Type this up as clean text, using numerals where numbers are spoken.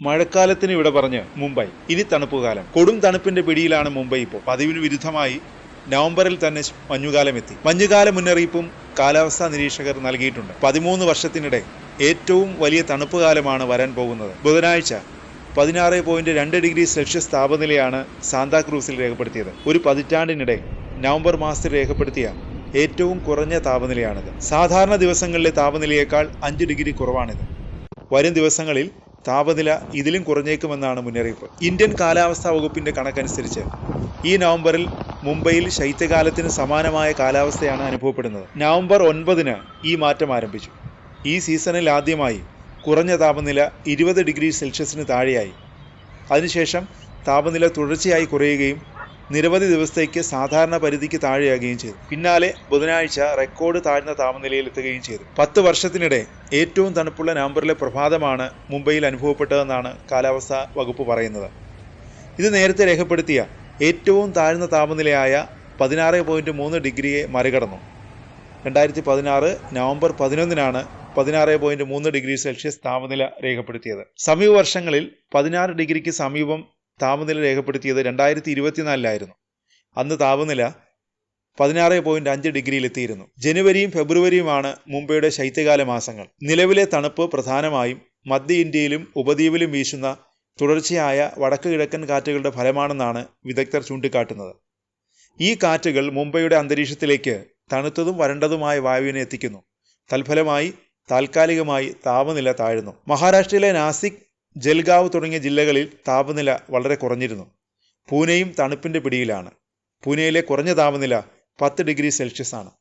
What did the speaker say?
മഴക്കാലത്തിന് ഇവിടെ പറഞ്ഞ് മുംബൈ. ഇനി തണുപ്പുകാലം. കൊടും തണുപ്പിന്റെ പിടിയിലാണ് മുംബൈ ഇപ്പോൾ. പതിവിന് വിരുദ്ധമായി നവംബറിൽ തന്നെ മഞ്ഞുകാലം എത്തി. മഞ്ഞുകാല മുന്നറിയിപ്പും കാലാവസ്ഥാ നിരീക്ഷകർ നൽകിയിട്ടുണ്ട്. 13 വർഷത്തിനിടെ ഏറ്റവും വലിയ തണുപ്പ് കാലമാണ് വരാൻ പോകുന്നത്. ബുധനാഴ്ച 16.2 ഡിഗ്രി സെൽഷ്യസ് താപനിലയാണ് സാന്താക്രൂസിൽ രേഖപ്പെടുത്തിയത്. ഒരു പതിറ്റാണ്ടിനിടെ നവംബർ മാസത്തിൽ രേഖപ്പെടുത്തിയ ഏറ്റവും കുറഞ്ഞ താപനിലയാണിത്. സാധാരണ ദിവസങ്ങളിലെ താപനിലയേക്കാൾ 5 ഡിഗ്രി കുറവാണിത്. വരും ദിവസങ്ങളിൽ താപനില ഇതിലും കുറഞ്ഞേക്കുമെന്നാണ് മുന്നറിയിപ്പ്. ഇന്ത്യൻ കാലാവസ്ഥാ വകുപ്പിന്റെ കണക്കനുസരിച്ച് ഈ നവംബറിൽ മുംബൈയിൽ ശൈത്യകാലത്തിന് സമാനമായ കാലാവസ്ഥയാണ് അനുഭവപ്പെടുന്നത്. നവംബർ 9 ഈ മാറ്റം ആരംഭിച്ചു. ഈ സീസണിൽ ആദ്യമായി കുറഞ്ഞ താപനില 20 ഡിഗ്രി സെൽഷ്യസിന് താഴെയായി. അതിനുശേഷം താപനില തുടർച്ചയായി കുറയുകയും നിരവധി ദിവസത്തേക്ക് സാധാരണ പരിധിക്ക് താഴെയാകുകയും ചെയ്തു. പിന്നാലെ ബുധനാഴ്ച റെക്കോർഡ് താഴ്ന്ന താപനിലയിലെത്തുകയും ചെയ്തു. 10 വർഷത്തിനിടെ ഏറ്റവും തണുപ്പുള്ള നവംബറിലെ പ്രഭാതമാണ് മുംബൈയിൽ അനുഭവപ്പെട്ടതെന്നാണ് കാലാവസ്ഥാ വകുപ്പ് പറയുന്നത്. ഇത് നേരത്തെ രേഖപ്പെടുത്തിയ ഏറ്റവും താഴ്ന്ന താപനിലയായ 16.3 ഡിഗ്രിയെ മറികടന്നു. 2016 നവംബർ 11 16.3 ഡിഗ്രി സെൽഷ്യസ് താപനില രേഖപ്പെടുത്തിയത്. സമീപ വർഷങ്ങളിൽ 16 ഡിഗ്രിക്ക് സമീപം താപനില രേഖപ്പെടുത്തിയത് 2024 അന്ന് താപനില 16.5 ഡിഗ്രിയിലെത്തിയിരുന്നു. ജനുവരിയും ഫെബ്രുവരിയുമാണ് മുംബൈയുടെ ശൈത്യകാല മാസങ്ങൾ. നിലവിലെ തണുപ്പ് പ്രധാനമായും മധ്യ ഇന്ത്യയിലും ഉപദ്വീപിലും വീശുന്ന തുടർച്ചയായ വടക്ക് കിഴക്കൻ കാറ്റുകളുടെ ഫലമാണെന്നാണ് വിദഗ്ധർ ചൂണ്ടിക്കാട്ടുന്നത്. ഈ കാറ്റുകൾ മുംബൈയുടെ അന്തരീക്ഷത്തിലേക്ക് തണുത്തതും വരണ്ടതുമായ വായുവിനെ എത്തിക്കുന്നു. തൽഫലമായി താൽക്കാലികമായി താപനില താഴുന്നു. മഹാരാഷ്ട്രയിലെ നാസിക്, ജൽഗാവ് തുടങ്ങിയ ജില്ലകളിൽ താപനില വളരെ കുറഞ്ഞിരുന്നു. പൂനെയും തണുപ്പിന്റെ പിടിയിലാണ്. പൂനെയിലെ കുറഞ്ഞ താപനില 10 ഡിഗ്രി സെൽഷ്യസ് ആണ്.